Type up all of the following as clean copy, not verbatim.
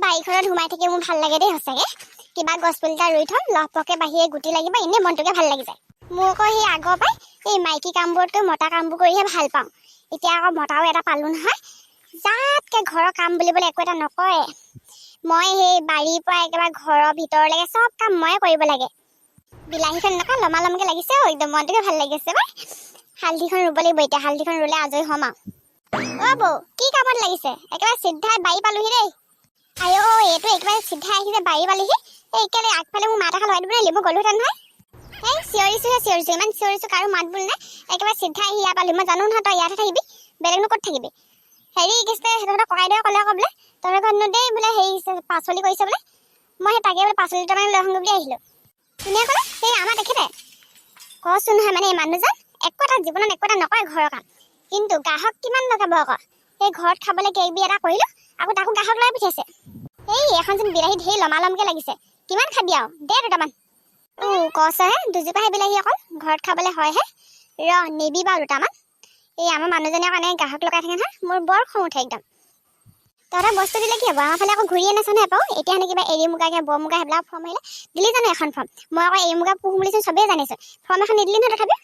বাৰীখনত সোমাই থাকি মোৰ ভাল লাগে দেই সঁচাকে। কিবা গছ পুলি এটা ৰুই থম, লহপহকে বাহিৰে গুটি লাগিব, এনেই মনটোকে ভাল লাগি যায়। মোৰ আকৌ সেই আগৰ পৰাই এই মাইকী কামবোৰতকৈ মতা কামবোৰ কৰিহে ভাল পাওঁ। এতিয়া আকৌ মতাও এটা পালো নহয়, যাতকে ঘৰৰ কাম বুলিবলৈ একো এটা নকৰে। মই সেই বাৰীৰ পৰা একেবাৰে ঘৰৰ ভিতৰলৈকে চব কাম ময়ে কৰিব লাগে। বিলাহীখন এনেকুৱা লমা লমকে লাগিছে, একদম মনটোকে ভাল লাগিছে বাই। হালধিখন ৰুব লাগিব এতিয়া, হালধিখন ৰুলে আজৰি হ'ম আৰু। অ' বৌ, কি কামত লাগিছে? একেবাৰে চিধাই বাৰী পালোহি দেই। আই অ' এইটো একেবাৰে চিধাই আহিছে বাৰী পালোহি। এই একেবাৰে আগফালে মোৰ মাত এষাৰ লগাই দিব নে মই গ'লোহেঁতেন নহয়। এই চিঞৰিছো, ইমান চিঞৰিছো কাৰো মাত বোল নাই। একেবাৰে চিধাই আহি ইয়াত পালোহি। মই জানো নহয় তই ইয়াতহে থাকিবি, বেলেগনো ক'ত থাকিবি। হেৰি কিছে সিহঁতৰ ককাইদেৱে ক'লে আকৌ বোলে তহঁতৰ ঘৰত দেই বোলে হেৰি পাচলি কৰিছে বোলে। মই সেই তাকে বোলে পাচলি দুটামান লৈ আহোঁ বুলি আহিলোঁ। কোনে ক'লে? সেই আমাৰ তেখেতে কচোন নহয়, মানে এই মানুহজন একো এটা জীৱনত একো এটা নকৰে ঘৰৰ কাম, কিন্তু গ্ৰাহক কিমান লগাব আকৌ। সেই ঘৰত খাবলৈ কেক এটা কৰিলোঁ, আকৌ তাকো গ্ৰাহক লৈ পঠিয়াইছে। এই এখন যেন বিলাহী ঢেৰ লমা লমকে লাগিছে, কিমান খাবি আৰু দে দুটামান। কছহে দুজোপাহে বিলাহী অকল ঘৰত খাবলৈ হয়হে। নিবি বাৰু দুটামান। এই আমাৰ মানুহজনে কাৰণে গ্ৰাহক লগাই থাকে নহয়, মোৰ বৰ খং উঠে একদম। তহঁতৰ বস্তু দিলে কি হ'ব? আমাৰ ফালে আকৌ ঘূৰিয়ে নাচাওঁ নহয় পাওঁ। এতিয়া মানে কিবা এৰী মুগা বৰ মুগা সেইবিলাক ফৰ্ম আহিলে দিলি জানো এখন ফৰ্ম? মই আকৌ এৰী মুগা পুহো বুলিচোন চবেই জানিছোঁ, ফৰ্ম এখন নিদিলি নহয় তথাপিও।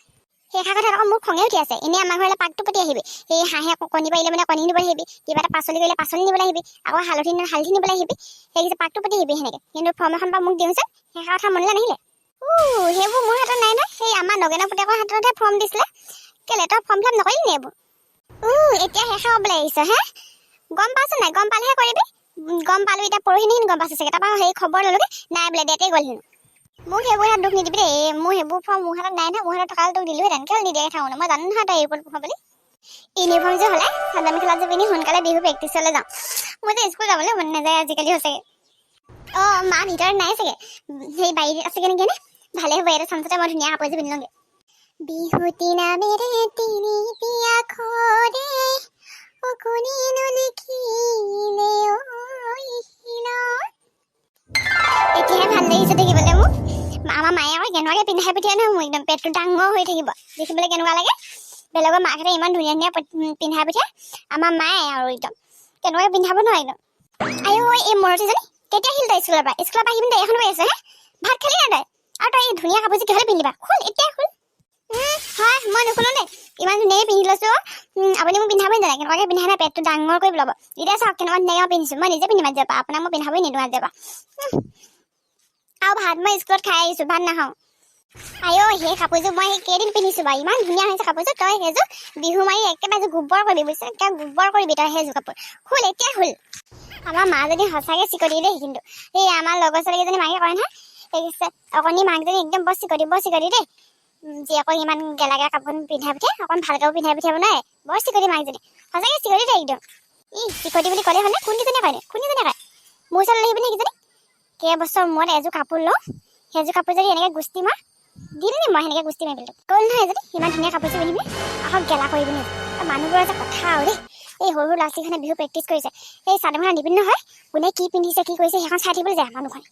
সেইষাৰ কথাত আকৌ মোৰ খঙে উঠি আছে। এনেই আমাৰ ঘৰলৈ পাকটো পাতি আহিবি, সেই হাঁহে কণী পাৰিলে মানে কণী নিবলৈ আহিবি, কিবা এটা পাচলি কৰিলে পাচলি নিবলৈ আহিবি, আকৌ হালধি নিবলৈ আহিবি, সেই পাকটো পাতি আহিবি সেনেকে। কিন্তু ফৰ্ম এখন বা মোক দিওঁচোন, সেইষাৰ কথা মনলৈ নাহিলে। সেইবোৰ মোৰ হাতত নাই নহয়, সেই আমাৰ নগেনৰ পুতেকৰ হাততহে ফৰ্ম দিছিলে। কেলে তই ফৰ্ম ফিল আপ নকৰিলি নি এইবোৰ? এতিয়া সেইষাৰ হ'বলৈ আহিছে হে? গম পাইছো নাই? গম পালেহে কৰিবি। গম পালো এতিয়া পৰহি নিখিনি গম পাইছো চাগে। তাৰপৰা সেই খবৰ ললোগে, নাই বোলে ডেটে গ'ল হেনো। মোক সেইবোৰ হাত দুখ নিদিবি দেই। মোৰ সেইবোৰ ফৰ্ম মোৰ হাতত নাই নহয়, মোৰ হাতত থকা তোক দিলোহেঁতেন। কেলে নিদিয়াকৈ থাকোঁ? মই জানো নহয় তই এয়াৰপৰ্ট পোৱা বুলি। ইউনিফৰ্ম যে হ'লে চাদৰ মেখেলাযোৰ পিন্ধি সোনকালে বিহু প্ৰেক্টিচলৈ যাওঁ। মোৰ যে স্কুল যাবলৈ মন নাযায় আজিকালি সঁচাকৈ। মা ভিতৰত নাই চাগে, সেই বাৰীত আছেগে নেকি নে? ভালে হ'ব, এইটো চান্সতে মই ধুনীয়া কাপোৰ এযোৰ পিন্ধি লওঁগে। বিহুতি নামেৰে তিনি আখৰে কোনেনো লিখিলে এতিয়াহে ভাল লাগিছে দেখিবলৈ মোৰ। আমাৰ মায়ে আকৌ কেনেকুৱাকৈ পিন্ধাই পঠিয়াই নহয়, মোৰ একদম পেটটো ডাঙৰ হৈ থাকিব দেখিবলৈ কেনেকুৱা লাগে। বেলেগৰ মাকহঁতে ইমান ধুনীয়া ধুনীয়া পিন্ধাই পঠিয়াই, আমাৰ মায়ে আৰু একদম কেনেকুৱাকৈ পিন্ধাব নহয় একদম। এই মৰতিজনী কেতিয়া আহিল তই স্কুলৰ পৰা? আহি পিনে এখন হৈ আছে হে? ভাত খালি নাই তই? আৰু তই এই ধুনীয়া কাপোৰযোৰ কিহলে পিন্ধিবা? খোল এতিয়া খোল। হয় মই নুখোলো দেই, ইমান ধুনীয়াকৈ পিন্ধি লৈছোঁ। আপুনি মোক পিন্ধাবই নালাগে, কেনেকুৱাকৈ পিন্ধাই নাই পেটটো ডাঙৰ কৰি পেলাব। এতিয়া চাওক কেনেকুৱা ধুনীয়াকৈ মই পিন্ধিছোঁ, মই নিজে পিন্ধিম আজিৰ পৰা, আপোনাক মই পিন্ধাবই নিদিওঁ আজিৰ পৰা। আৰু ভাত মই স্কুলত খাই আহিছোঁ, ভাত নাখাওঁ। সেই কাপোৰযোৰ মই কেইদিন পিন্ধিছোঁ বাৰু, ইমান ধুনীয়া হৈছে কাপোৰযোৰ। তই সেইযোৰ বিহু মাৰি একেবাৰে গোবৰ কৰিবি বুজিছ, একেবাৰে গোবৰ কৰিবি তই সেইযোৰ কাপোৰ। খোল এতিয়া খোল। আমাৰ মাজনী সঁচাকৈ চিকটি দেই, কিন্তু সেই আমাৰ লগৰ ছোৱালীকেইজনী মাকে কয় নহয়, সেই অকণি মাকজনী একদম বৰ চিকটি দেই। জীয়েকক ইমান গেলাগা কাপোৰ পিন্ধাই পঠিয়াই, অকণ ভালকৈ পিন্ধাই পঠিয়াব নোৱাৰে। বৰ চিকটি মাকজনী, সঁচাকৈ চিকটি দেই একদম। চিকটি বুলি ক'লে হ'লে কোনকেইজনীয়ে কয়? মোৰ ওচৰত লৈ আহিবি নে কিজনী? কেইবছৰ মূৰত এযোৰ কাপোৰ লওঁ, সেইযোৰ কাপোৰ যদি এনেকৈ গুষ্টি মাৰ দিম নি মই সেনেকৈ গুষ্টি মাৰিবলৈ। ক'ল নহয় এজনী ইমান ধুনীয়া কাপোৰযোৰ পিন্ধিবি, আকৌ গেলা কৰিবি নি? মানুহবোৰৰ যে কথা আৰু দেই। এই সৰু ল'ৰা ছোৱালীখনে বিহু প্ৰেক্টিচ কৰিছে, সেই চাদৰ মেখেলা নিপিন্ধে হয়, কোনে কি পিন্ধিছে কি কৰিছে সেইখন চাই থাকিবলৈ যায় মানুহখনে।